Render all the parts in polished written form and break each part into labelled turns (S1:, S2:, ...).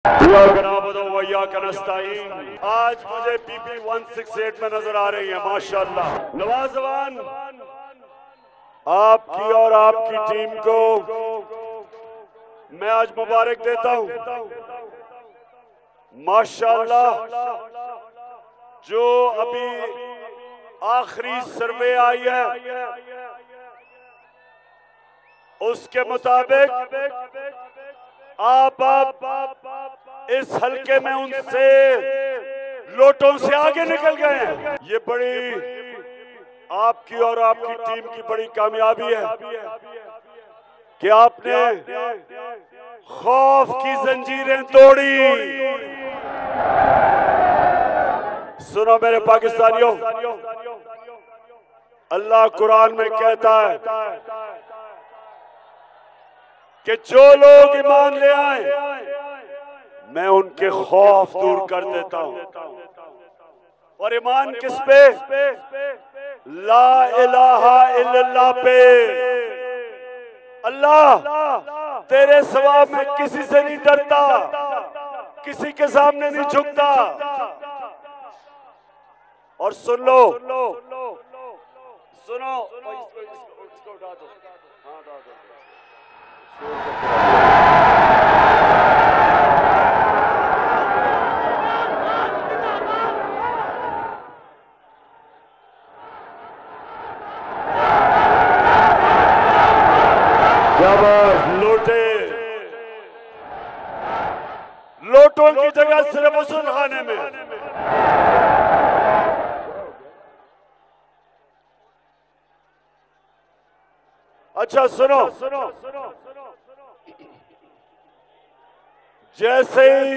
S1: आज मुझे पीपी 168 में नजर आ रही है माशाल्लाह। नवाजवान, आपकी और आपकी टीम को मैं आज मुबारक देता हूं। माशाल्लाह, जो अभी आखिरी सर्वे आई है उसके मुताबिक आप इस हलके में उनसे लोटों से आगे निकल गए हैं। ये बड़ी आपकी और आपकी टीम की बड़ी कामयाबी है कि आपने खौफ की जंजीरें तोड़ी। सुनो मेरे पाकिस्तानियों, अल्लाह कुरान में कहता है कि जो लोग ईमान ले आए मैं उनके खौफ दूर कर देता हूं। और ईमान किस पे? ला इलाहा इल्लल्लाह पे। अल्लाह तेरे सिवा मैं किसी से नहीं डरता, किसी के सामने नहीं झुकता। और सुन लो, सुनो, इसको उठा दो, हाँ उठा दो। जब लोटों की जगह सिर्फ उसूल खाने में। अच्छा सुनो, जैसे ही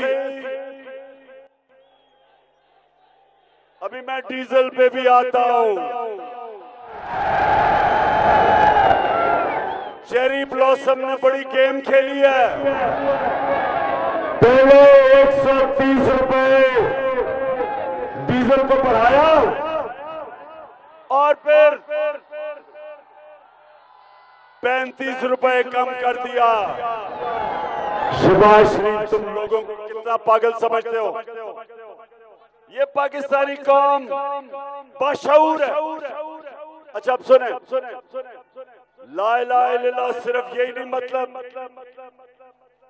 S1: अभी मैं डीजल पे भी आता हूं, चेरी ब्लॉसम ने बड़ी गेम खेली है। पहले 130 रुपए डीजल को बढ़ाया और फिर 35 रुपए कम कर दिया। शहबाज शरीफ, तुम लोगों को कितना पागल समझते हो? ये पाकिस्तानी कौम बाशऊर है। अच्छा अब सुने, ला इलाहा इल्लल्लाह सिर्फ यही नहीं मतलब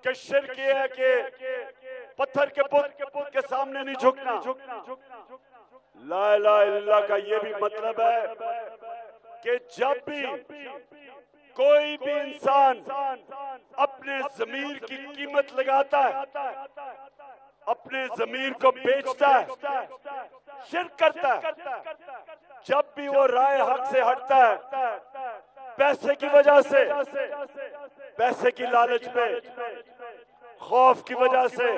S1: कि शिर्क ये है कि पत्थर के बुत के सामने नहीं झुकना। ला इलाहा इल्लल्लाह का ये भी मतलब है कि जब भी कोई भी इंसान अपने ज़मीर की कीमत लगाता है, अपने ज़मीर को बेचता है, शिर्क करता है, जब भी वो राय हक से हटता है पैसे की वजह से, पैसे की लालच पे, खौफ की वजह से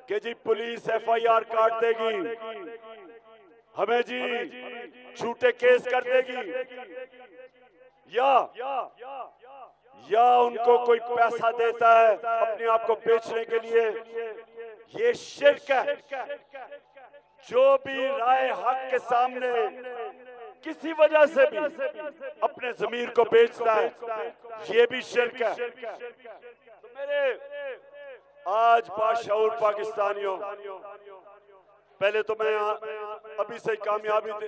S1: कि जी पुलिस FIR काट देगी, हमें जी झूठे केस कर देगी, या उनको कोई पैसा देता है अपने आप को बेचने के लिए, ये शिर्क है। जो भी राय हक के सामने किसी वजह से भी अपने ज़मीर को बेचता है, ये भी शिर्क है। तो मेरे आज बाशऊर पाकिस्तानियों, पहले तो मैं अभी से कामयाबी दे,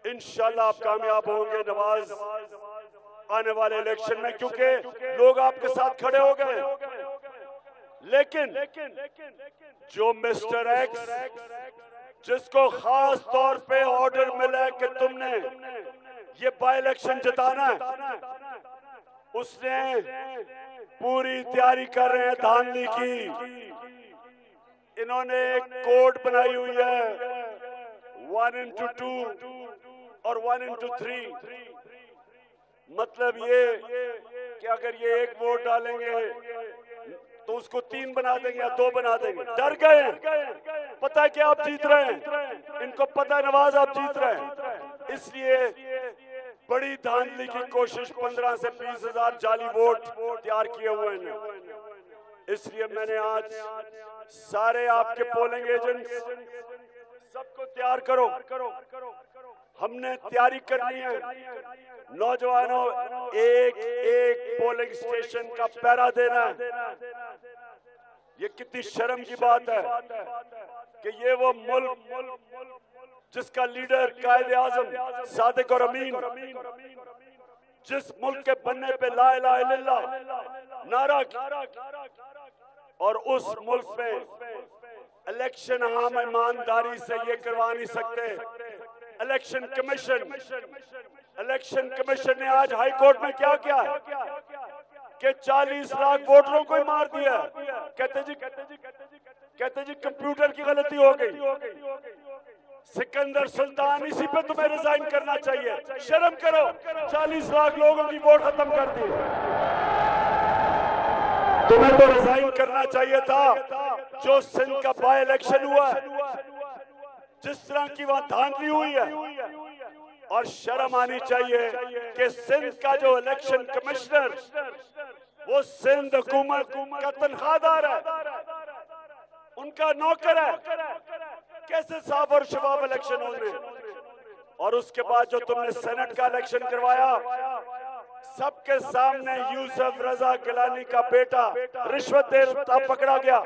S1: इंशाल्लाह आप कामयाब होंगे नवाज आने वाले इलेक्शन में, क्योंकि लोग आपके साथ खड़े हो गए। लेकिन जो मिस्टर एक्स, जिसको खास तौर पे ऑर्डर मिला है कि तुमने ये बाई इलेक्शन जिताना है, उसने पूरी तैयारी कर रहे हैं धांधली की। इन्होंने एक कोड बनाई हुई है 1x2 और 1x3। मतलब ये कि अगर ये एक वोट डालेंगे तो उसको 3 बना देंगे या 2 बना देंगे। डर गए, पता है कि आप जीत रहे हैं, इनको पता है नवाज आप जीत रहे हैं, इसलिए बड़ी धांधली की कोशिश 15 से 20 हजार जाली वोट तैयार किए हुए हैं। इसलिए मैंने आज सारे आपके पोलिंग एजेंट्स सबको तैयार करो, हमने तैयारी करनी है। नौजवानों, एक एक पोलिंग स्टेशन का पहरा देना है। ये कितनी शर्म की बात है कि ये वो मुल्क जिसका लीडर कायदे आजम सादिक और अमीन, जिस मुल्क के बनने पे ला इलाहा इल्लल्लाह नारा, और उस मुल्क में इलेक्शन हम ईमानदारी से ये करवा नहीं सकते। इलेक्शन कमीशन ने आज हाई कोर्ट में क्या किया कि 40 लाख वोटरों को ही मार दिया। कहते जी कंप्यूटर की गलती हो गई। सिकंदर सुल्तान, इसी पे तुम्हें रिजाइन करना चाहिए। शर्म करो, 40 लाख लोगों की वोट खत्म कर दी। तुम्हें तो रिजाइन करना चाहिए था। जो सिंध का बाय इलेक्शन हुआ, जिस तरह की वहां धांधली हुई है, और शर्म आनी चाहिए कि सिंध का जो इलेक्शन कमिश्नर वो सिंध हुकूमत का तनख्वाहदार है, उनका नौकर है। कैसे साफ और शफाफ इलेक्शन होंगे? और उसके बाद जो तुमने सेनेट का इलेक्शन करवाया, सबके सामने यूसुफ रजा गिलानी का बेटा रिश्वत देता पकड़ा गया,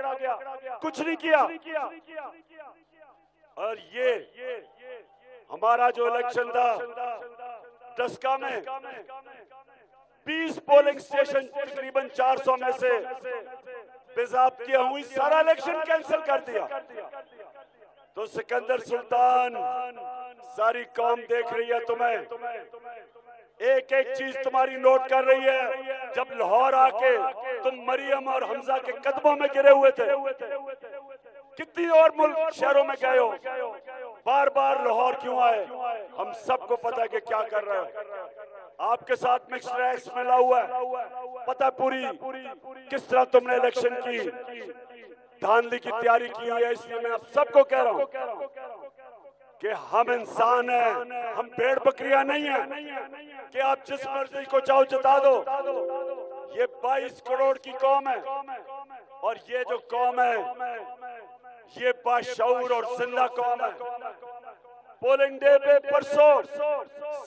S1: कुछ नहीं किया। और ये हमारा जो इलेक्शन था डस्का में, 20 पोलिंग स्टेशन तकरीबन 400 में से बेज़ाब्तियां हुई, सारा इलेक्शन कैंसिल कर दिया। तो सिकंदर सुल्तान, सारी कौम देख रही है तुम्हें, एक एक चीज तुम्हारी नोट कर रही है। जब लाहौर आके तुम मरियम और हमजा के कदमों में गिरे हुए थे, कितनी और मुल्क शहरों में गए हो, बार बार लाहौर क्यों आए? हम सबको पता है कि क्या कर रहे हो। आपके साथ मिक्स्ड रैक्स मिला हुआ है, पता पूरी किस तरह तुमने इलेक्शन की धांधली की तैयारी की हुई है। इसलिए मैं आप सबको कह रहा हूं कि हम इंसान हैं, हम भेड़ बकरियां नहीं हैं कि आप जिस मर्जी को चाहो जता दो। ये 22 करोड़ की कौम है, और ये जो कौम है ये बाशऊर और जिंदा कौम है। पोलिंग डे पे परसों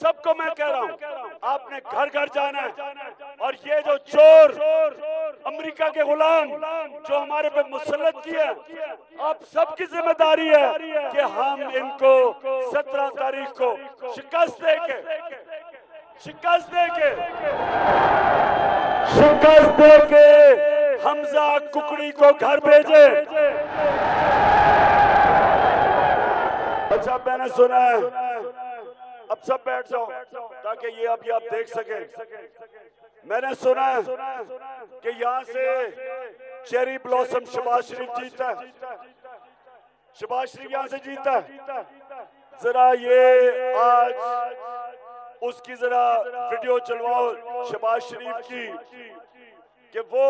S1: सबको मैं कह रहा हूं, आपने घर घर जाना है, और ये जो चोर अमेरिका के गुलाम जो हमारे पे मुसल्लत किए, आप सबकी जिम्मेदारी है कि हम इनको 17 तारीख को शिकस्त देके हमजा कुकड़ी को घर भेजे। अच्छा, मैंने सुना है, अब सब बैठ जाओ ताकि ये अभी आप देख सके। मैंने सुना है कि यहाँ से चेरी ब्लॉसम शहबाज शरीफ जीता है, शहबाज शरीफ यहाँ से जीता है। जरा ये आज उसकी जरा वीडियो चलवाओ शहबाज शरीफ की कि वो,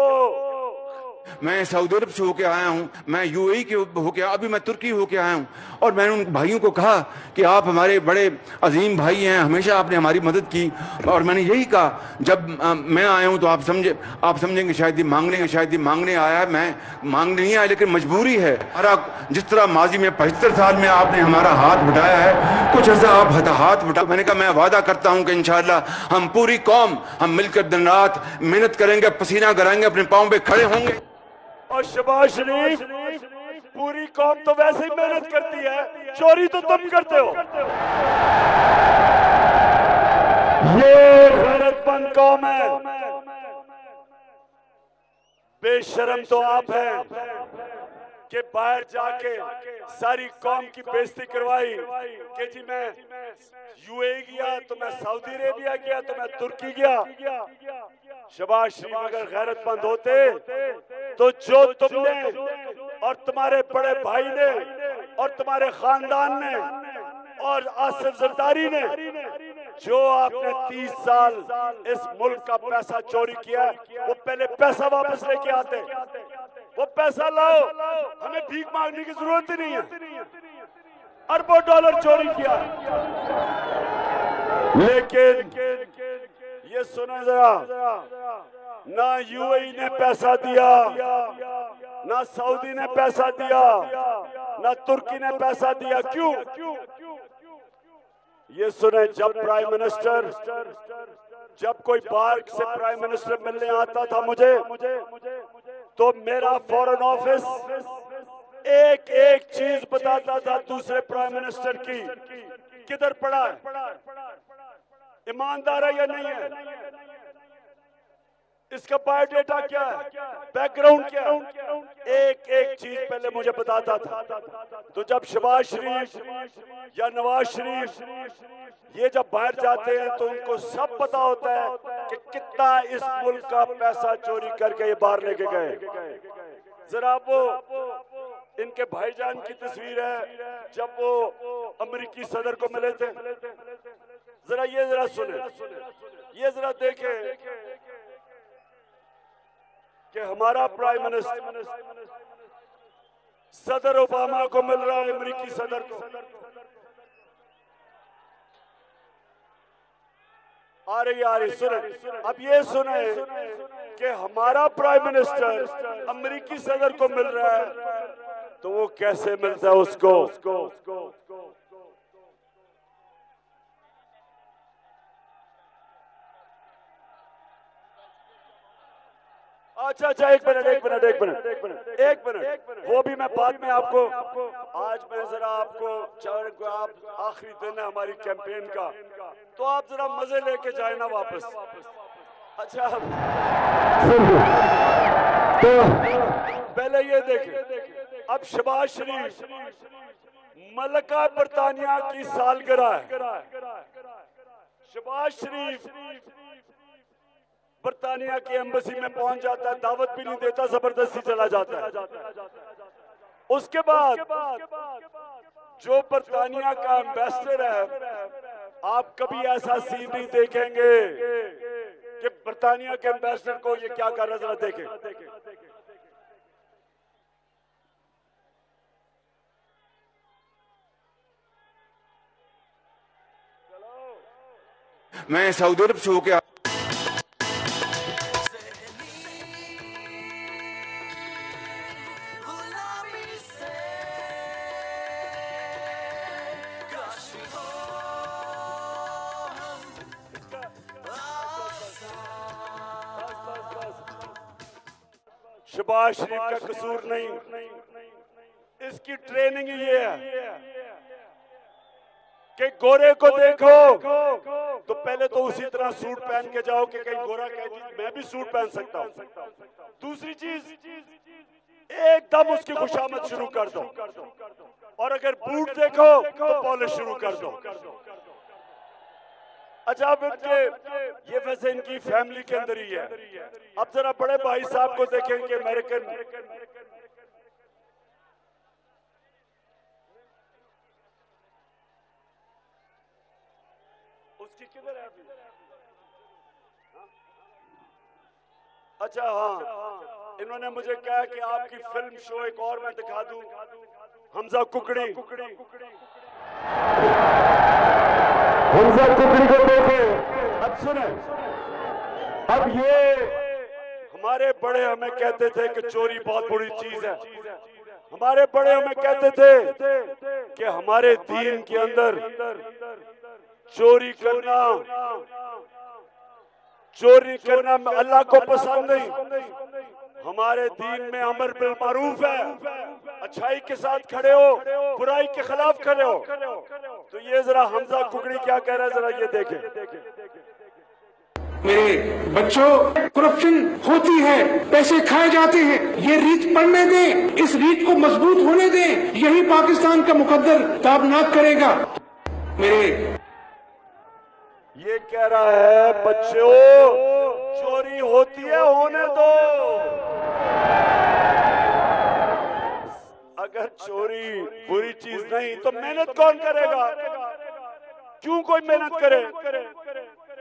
S2: मैं सऊदी अरब से होके आया हूँ, मैं यूएई के होके, अभी मैं तुर्की होके आया हूँ, और मैंने उन भाइयों को कहा कि आप हमारे बड़े अजीम भाई हैं, हमेशा आपने हमारी मदद की। और मैंने यही कहा, जब मैं आया हूँ तो आप समझेंगे शायद ये मांगने आया है। मैं मांगने नहीं आया, लेकिन मजबूरी है। जिस तरह माजी में 75 साल में आपने हमारा हाथ बटाया है, कुछ ऐसा आप हाथ बटा। मैंने कहा मैं वादा करता हूँ कि इंशाअल्लाह हम पूरी कौम हम मिलकर दिन रात मेहनत करेंगे, पसीना कराएंगे, अपने पाँव पे खड़े होंगे।
S1: और शहबाज शरीफ, पूरी कौम तो वैसे ही मेहनत करती है, चोरी तो तुम करते हो। ये गैरतमंद कौम है, बेशरम तो आप हैं कि बाहर जाके सारी कौम की बेइज्जती करवाई कि जी मैं यूएई गया, तो मैं सऊदी अरेबिया गया, तो मैं तुर्की गया। शहबाज शरीफ अगर गैरतमंद होते तो जो तुमने और तुम्हारे बड़े भाई ने और तुम्हारे खानदान ने और आसिफ जरदारी ने, जो आपने 30 साल इस मुल्क का पैसा चोरी किया, वो पहले पैसा वापस लेके आते। वो पैसा लाओ, हमें भीख मांगने की जरूरत ही नहीं है। अरबों डॉलर चोरी किया, लेकिन ये सुनो जरा, ना यूएई ने पैसा दिया, ना सऊदी ने पैसा दिया, ना तुर्की ने पैसा दिया। क्यों? ये सुने, जब कोई बाहर से प्राइम मिनिस्टर मिलने आता था मुझे, तो मेरा फॉरेन ऑफिस एक एक चीज बताता था दूसरे प्राइम मिनिस्टर की, किधर पड़ा है, ईमानदार है या नहीं है, इसका बायोडेटा क्या है, बैकग्राउंड क्या है, एक एक चीज पहले मुझे बताता था। तो जब शहबाज शरीफ या नवाज शरीफ ये जब बाहर जाते हैं तो उनको सब पता होता है कि कितना इस मुल्क का पैसा चोरी करके ये बाहर लेके गए। जरा वो इनके भाईजान की तस्वीर है जब वो अमेरिकी सदर को मिले थे, जरा सुने, ये जरा देखे कि हमारा प्राइम मिनिस्टर सदर ओबामा को मिल रहा है, अमेरिकी सदर को। आ रही सुने, अब ये सुने कि हमारा प्राइम मिनिस्टर अमेरिकी सदर को मिल रहा है तो वो कैसे मिलता है उसको। अच्छा एक मिनट वो भी मैं बाद में आपको, आज मैं जरा आपको आप आखिरी दिन है हमारी कैंपेन का, तो आप जरा मजे लेके जाए ना वापस। अच्छा तो पहले ये देखें, अब शहबाज शरीफ मलका बरतानिया की सालगिरह है। शहबाज शरीफ बरतानिया की एम्बेसी में पहुंच जाता है, दावत भी नहीं देता, जबरदस्ती चला जाता है। उसके बाद जो बरतानिया का एम्बेसडर है, आप कभी ऐसा सीन नहीं देखेंगे कि बरतानिया के एम्बेसडर को ये क्या कर रहा है, जरा देखें।
S2: मैं सऊदी अरब से होके
S1: शहबाज शरीफ का कसूर नहीं, इसकी ट्रेनिंग ये है कि गोरे को देखो तो पहले तो उसी तरह सूट पहन के जाओ कि कहीं गोरा कहे मैं भी सूट पहन सकता हूं। दूसरी चीज, एकदम उसकी खुशामद शुरू कर दो, और अगर बूट देखो तो पॉलिश शुरू कर दो। अच्छा अब इनके ये वैसे इनकी फैमिली के अंदर ही है। अब जरा बड़े भाई साहब को देखेंगे, अमेरिकन उसकी किधर है अभी? अच्छा हाँ, इन्होंने मुझे कहा कि आपकी फिल्म शो एक और मैं दिखा दूं, हमजा कुकड़ी। हमजा कुकड़ी को देखे। अब सुने, अब ये हमारे बड़े हमें कहते थे कि चोरी बहुत बुरी चीज है। हमारे बड़े हमें कहते थे कि हमारे दीन के अंदर चोरी करना अल्लाह को पसंद नहीं। हमारे दीन में अमर बिल मारूफ है, अच्छाई के साथ खड़े हो, बुराई के खिलाफ खड़े हो। तो ये जरा हमजा कुकड़ी क्या कह रहा है, जरा ये देखें।
S3: मेरे बच्चों, करप्शन होती है, पैसे खाए जाते हैं, ये रीत पढ़ने दें, इस रीत को मजबूत होने दें, यही पाकिस्तान का मुकद्दर ताबनाक करेगा। मेरे
S1: ये कह रहा है बच्चों चोरी होती है, होने दो। अगर चोरी बुरी चीज नहीं तो मेहनत कौन करेगा? क्यों कोई मेहनत करे?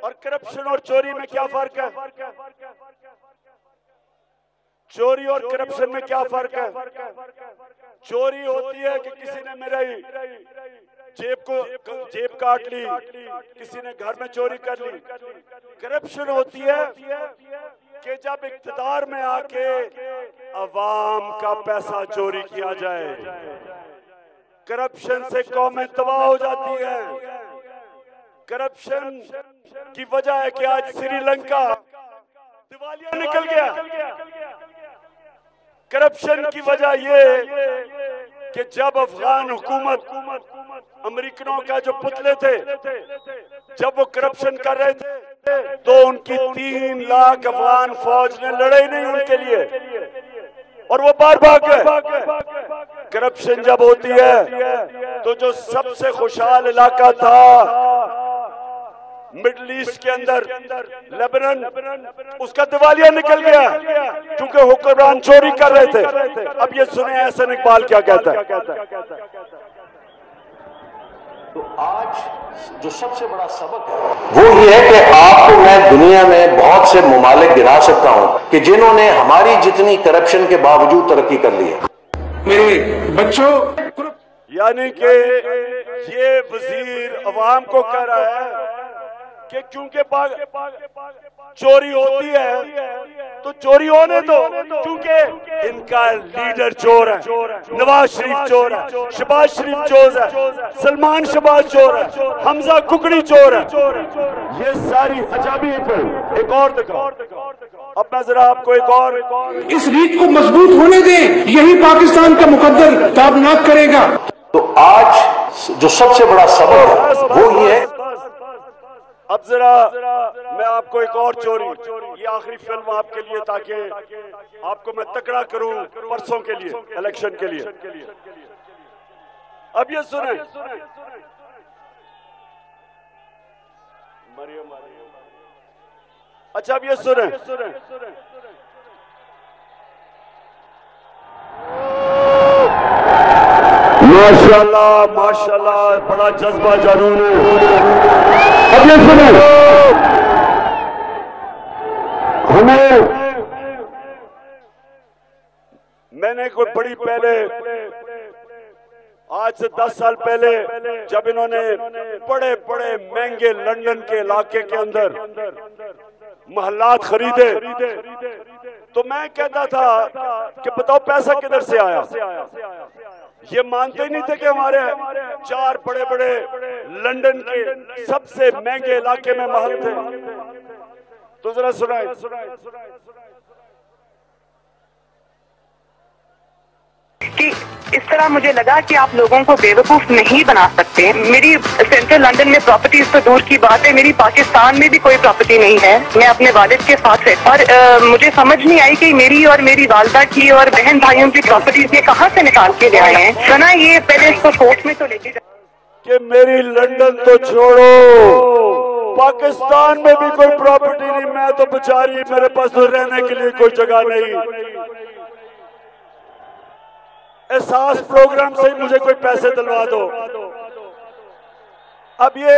S1: और करप्शन और चोरी में क्या फर्क है? चोरी और करप्शन में क्या फर्क है? चोरी होती है कि किसी ने मेरी जेब काट ली, किसी ने घर में चोरी कर ली। करप्शन होती है कि जब इख्तिदार में आके अवाम का पैसा चोरी किया जाए। करप्शन से कौमें तबाह हो जाती है। करप्शन की वजह है कि आज श्रीलंका दिवालिया निकल गया। करप्शन की वजह ये कि जब अफगान हुकूमत अमेरिकनों का जो पुतले थे, जब वो करप्शन कर रहे थे तो उनकी 3 लाख अफगान फौज ने लड़ाई नहीं उनके लिए, और वो बार भाग गए। करप्शन जब होती है तो जो सबसे खुशहाल इलाका था मिडल ईस्ट के अंदर, लेबनान, उसका दिवालिया निकल गया क्योंकि हुक्मरान चोरी कर रहे थे। अब ये सुने एहसन इकबाल क्या कहता है।
S4: तो आज जो सबसे बड़ा सबक है वो ये है कि आपको मैं दुनिया में बहुत से मुमालिक गिना सकता हूं कि जिन्होंने हमारी जितनी करप्शन के बावजूद तरक्की कर ली है।
S3: मेरे बच्चों,
S1: यानी कि ये वजीर अवाम को कह रहा है कि क्योंकि चोरी होती है तो चोरी होने दो, क्योंकि इनका लीडर चोर है, नवाज शरीफ चोर है, शहबाज शरीफ चोर है, सलमान शहबाज चोर है, हमजा कुकड़ी चोर है। ये सारी अजाबी एक और दिखाओ। अब मैं जरा आपको एक और
S3: इस रीत को मजबूत होने दें, यही पाकिस्तान का मुकद्दर ताबनाक करेगा।
S4: तो आज जो सबसे बड़ा सबक है वो ये है।
S1: अब जरा मैं आपको एक और चोरी, ये आखिरी फिल्म आपके लिए, ताकि आपको मैं तकड़ा करूं परसों के लिए, इलेक्शन के लिए। अब ये सुने, अच्छा अब ये सुने, माशाल्लाह माशाल्लाह, बड़ा जज्बा जुनून है। अब ये सुनो, मैंने कोई बड़ी पहले, आज से 10 साल पहले, जब इन्होंने बड़े बड़े महंगे लंदन के इलाके के अंदर महल्लात खरीदे तो मैं कहता था कि बताओ पैसा किधर से आया। ये मानते ही नहीं थे कि हमारे 4 बड़े बड़े लंदन के सबसे महंगे इलाके में महल थे। तो जरा सुनाए,
S5: कि इस तरह मुझे लगा कि आप लोगों को बेवकूफ नहीं बना सकते। मेरी सेंट्रल लंदन में प्रॉपर्टीज तो दूर की बात है, मेरी पाकिस्तान में भी कोई प्रॉपर्टी नहीं है। मैं अपने वालिद के साथ है, और मुझे समझ नहीं आई कि मेरी और मेरी वालदा की और बहन भाइयों की प्रॉपर्टीज ये कहाँ से निकाल के ले आए हैं। सुना ये पहले इसको कोर्ट में तो लेके
S1: कि मेरी लंदन तो छोड़ो, पाकिस्तान में भी कोई प्रॉपर्टी नहीं, मैं तो बेचारी, मेरे पास तो रहने के लिए कोई जगह नहीं। एहसास प्रोग्राम से ही मुझे कोई पैसे दिलवा दो। अब ये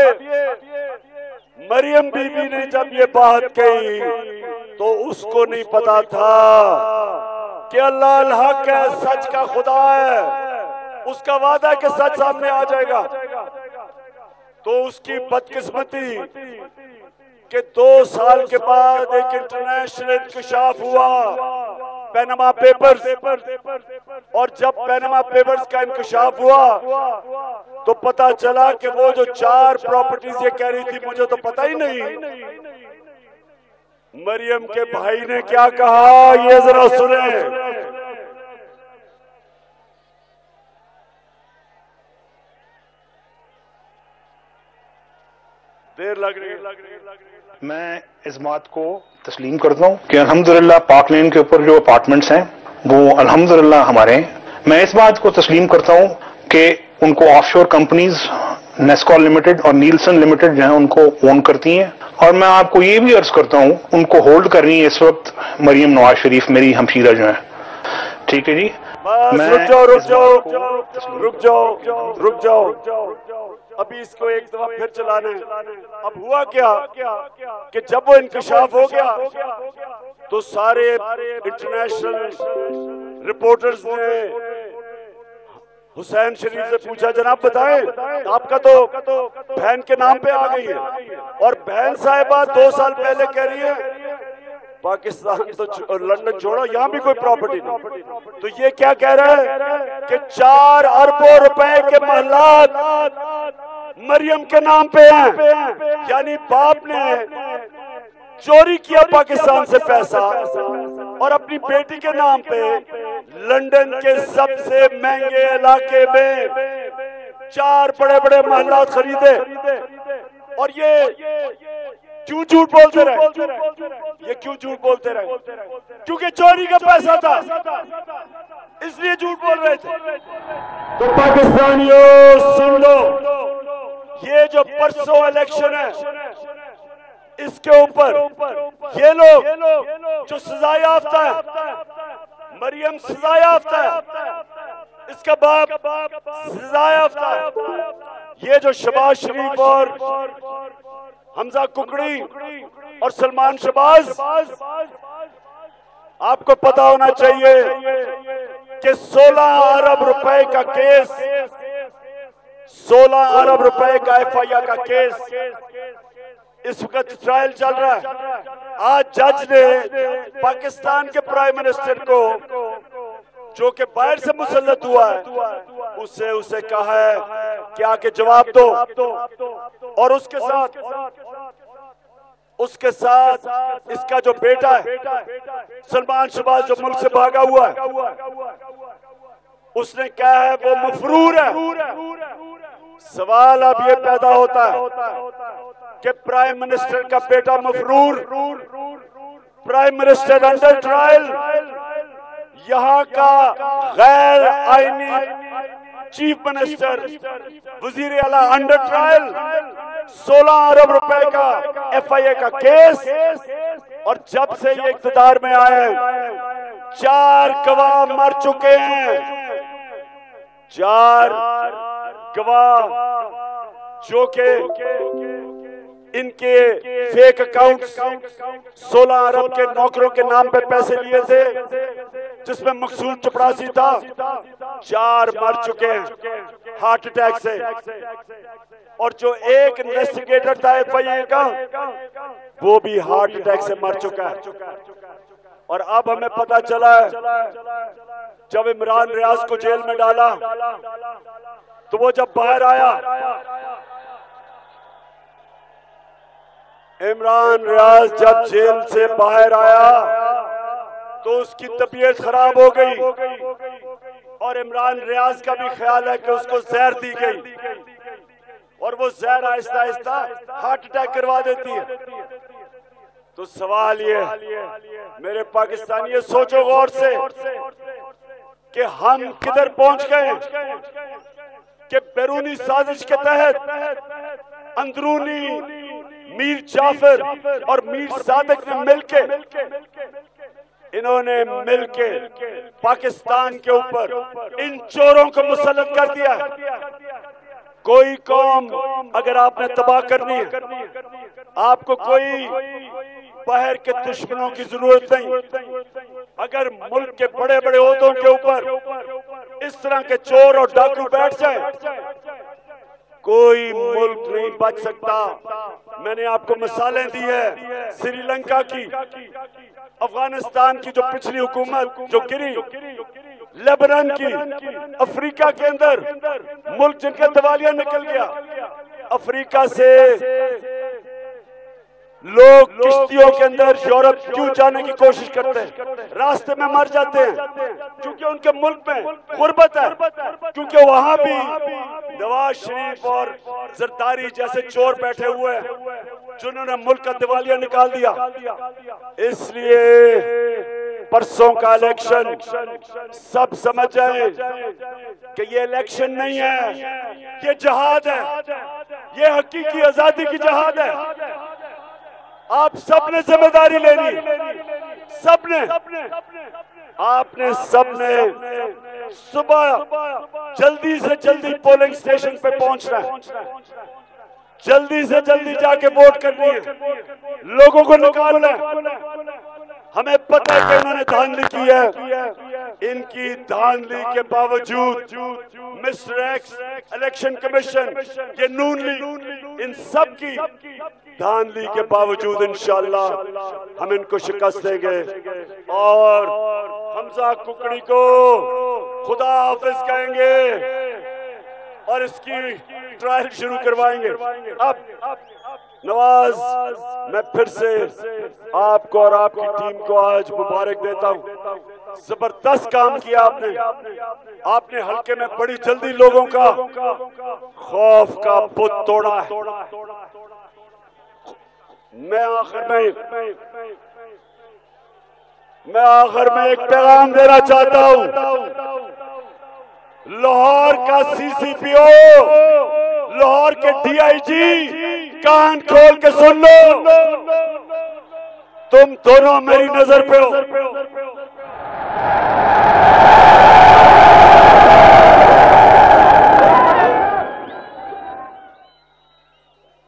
S1: मरियम बीबी ने जब ये बात कही तो उसको नहीं पता था कि अल्लाह अल हक है, सच का खुदा है, उसका वादा है कि सच सामने आ जाएगा। तो उसकी बदकिस्मती कि 2 साल के बाद एक इंटरनेशनल इंकशाफ हुआ, पैनामा पेपर्स, और जब पैनामा पेपर्स का इंकशाफ हुआ तो पता चला कि वो जो 4 प्रॉपर्टीज ये कह रही थी, मुझे तो पता ही नहीं। मरियम के भाई ने क्या कहा, ये जरा सुने। देर लग रही है।
S6: मैं इस बात को तस्लीम करता हूँ कि अल्हम्दुलिल्लाह पाक लेन के ऊपर जो अपार्टमेंट्स हैं वो अल्हम्दुलिल्लाह हमारे हैं। मैं इस बात को तस्लीम करता हूँ कि उनको ऑफशोर कंपनीज नेस्कॉल लिमिटेड और नीलसन लिमिटेड जो है उनको ओन करती हैं, और मैं आपको ये भी अर्ज करता हूँ उनको होल्ड कर रही है इस वक्त मरियम नवाज शरीफ, मेरी हमशीरा जो है। ठीक है जी,
S1: रुक जाओ, अभी इसको एक दफा फिर चलाना है। अब हुआ क्या कि जब वो इंकशाफ हो गया तो सारे इंटरनेशनल रिपोर्टर्स ने हुसैन शरीफ से पूछा, जनाब बताएं, आपका तो बहन के नाम पे आ गई है, और बहन साहिबा 2 साल पहले कह रही है पाकिस्तान तो लंदन छोड़ो, यहाँ भी कोई प्रॉपर्टी नहीं। तो ये क्या कह रहा है कि 4 अरबों रुपए के महलात मरियम के नाम पे हैं, यानी बाप ने चोरी किया पाकिस्तान से पैसा और अपनी बेटी के नाम पे लंदन के सबसे महंगे इलाके में 4 बड़े-बड़े महलात खरीदे। और ये क्यों झूठ बोलते रहे? ये क्यों झूठ बोलते रहे? क्योंकि चोरी का पैसा था, इसलिए झूठ बोल रहे थे। तो पाकिस्तानियों सुन लो, ये जो परसों इलेक्शन है, इसके ऊपर ये लोग जो सजा याफ्ता है, मरियम सजा याफ्ता है, इसका बाप सजा याफ्ता है, ये जो शहबाज शरीफ और हमजा कुकड़ी और सलमान शहबाज, आपको पता होना चाहिए कि 16 अरब रुपए का केस, 16 अरब रुपए का FIR का केस इस वक्त ट्रायल चल रहा है। आज जज ने पाकिस्तान के प्राइम मिनिस्टर को, जो कि बाहर से मुसल्लत हुआ है, उसे कहा है कि आके जवाब दो। और उसके साथ इसका जो बेटा है सलमान शहबाज, जो मुल्क से भागा हुआ है, उसने कहा है वो मफरूर है। सवाल अब ये पैदा होता है कि प्राइम मिनिस्टर का बेटा मफरूर, प्राइम मिनिस्टर अंडर ट्रायल, यहाँ का गैर आईनी चीफ मिनिस्टर वजीर आला अंडर ट्रायल, 16 अरब रुपए का FIR का केस। और जब से ये इख्तियार में आए 4 गवाह मर चुके हैं, 4 गवाह जो के इनके फेक अकाउंट 16 अरब के नौकरों के नाम पे पैसे लिए थे, जिसमें मकसूद चपरासी था। 4 मर चुके हैं हार्ट अटैक से। और जो एक इन्वेस्टिगेटर था FIR का, वो भी हार्ट अटैक से मर चुका है। और अब हमें पता चला है, जब इमरान रियाज को जेल में डाला, तो वो जब बाहर आया, इमरान रियाज जब जेल से बाहर आया तो उसकी तबीयत खराब हो गई। और इमरान रियाज का भी ख्याल है कि उसको जहर दी गई, और वो जहर आहिस्ता आहिस्ता हार्ट अटैक करवा देती है। तो सवाल ये, मेरे पाकिस्तानी, सोचो गौर से कि हम किधर पहुंच गए कि बैरूनी साजिश के तहत अंदरूनी मीर जाफर और मीर सादिक ने मिलके, इन्होंने मिलके पाकिस्तान के ऊपर इन चोरों को मुसल्लत कर दिया। कोई कौम अगर आपने तबाह करनी है, आपको कोई बाहर के दुश्मनों की जरूरत नहीं। अगर मुल्क के बड़े बड़े ओहदों के ऊपर इस तरह के चोर और डाकू बैठ जाए, कोई मुल्क नहीं बच सकता। मैंने आपको मिसालें दी है श्रीलंका की, अफगानिस्तान की जो पिछली हुकूमत जो गिरी, लेबनान की, अफ्रीका के अंदर मुल्क जिनका दिवालिया निकल गया। अफ्रीका से लोग किश्तियों के अंदर यूरोप क्यों जाने की कोशिश करते हैं, रास्ते में मर जाते हैं, क्योंकि उनके मुल्क में गुर्बत है, क्योंकि वहां भी नवाज शरीफ और जरदारी जैसे चोर बैठे हुए हैं जिन्होंने मुल्क का दिवालिया निकाल दिया। इसलिए परसों का इलेक्शन सब समझ जाए कि ये इलेक्शन नहीं है, ये जिहाद है, ये हकीकी आजादी की जिहाद है। आप सबने जिम्मेदारी लेनी, सबने, आपने सबने सुबह जल्दी से जल्दी पोलिंग स्टेशन पे पहुंचना है, जल्दी से जल्दी जाके वोट करनी है, लोगों को निकालना है। हमें पता है कि इन्होंने धांधली की है, इनकी धांधली के बावजूद मिस्टर एक्स, इलेक्शन कमीशन, ये नून लीग, इन सब की धांधली के बावजूद इंशाअल्लाह हम इनको शिकस्त देंगे और हमजा कुकड़ी को खुदा हाफिज कहेंगे और इसकी ट्रायल शुरू करवाएंगे। अब नवाज, मैं फिर से आपको और आपकी टीम को आज मुबारक देता हूं। जबरदस्त काम किया आपने हल्के में बड़ी जल्दी लोगों का खौफ का बुत तोड़ा है। मैं आखिर में एक पैगाम देना चाहता हूं। लाहौर का सीसीपीओ, लाहौर के डीआईजी, कान खोल के सुन लो, तुम दोनों मेरी नजर पे हो।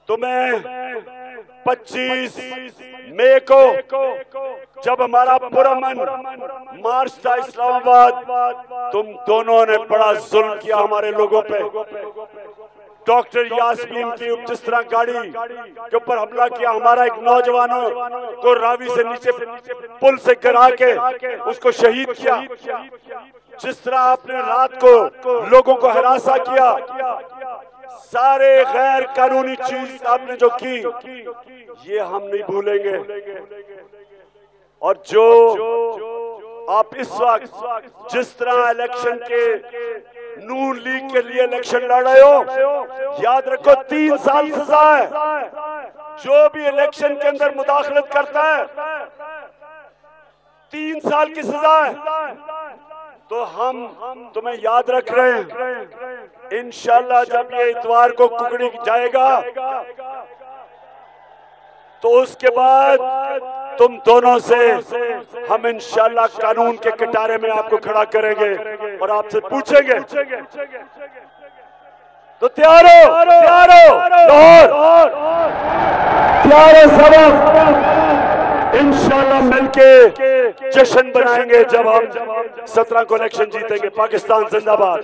S1: तुम्हें 25 मई को जब हमारा पुरअमन मार्च था इस्लामाबाद, तुम दोनों ने बड़ा जुल्म किया हमारे लोगों पे। डॉक्टर यास्मीन की जिस तरह गाड़ी के ऊपर हमला किया, हमारा एक नौजवानों को रावी से नीचे पुल से गिरा के उसको शहीद किया। जिस तरह आपने रात को लोगों को हरासा किया, सारे गैर कानूनी चीज आपने जो की, ये हम नहीं भूलेंगे। और जो आप इस वक्त जिस तरह इलेक्शन के नून लीग के लिए इलेक्शन लड़ रहे हो, याद रखो 3 साल सजा है। जो भी इलेक्शन के अंदर मुदाखलत करता है 3 साल की सजा है। तो हम तुम्हें याद रख रहे हैं। इंशाल्लाह जब ये इतवार को कुकड़ी जाएगा तो उसके बाद तुम दोनों से हम इंशाल्लाह कानून के कटारे में आपको खड़ा करेंगे और आपसे पूछेंगे। तो तैयार हो लाहौर, तैयार हो सब। इंशाल्लाह मिलके जश्न बनाएंगे जब हम 17 को इलेक्शन जीतेंगे। पाकिस्तान जिंदाबाद।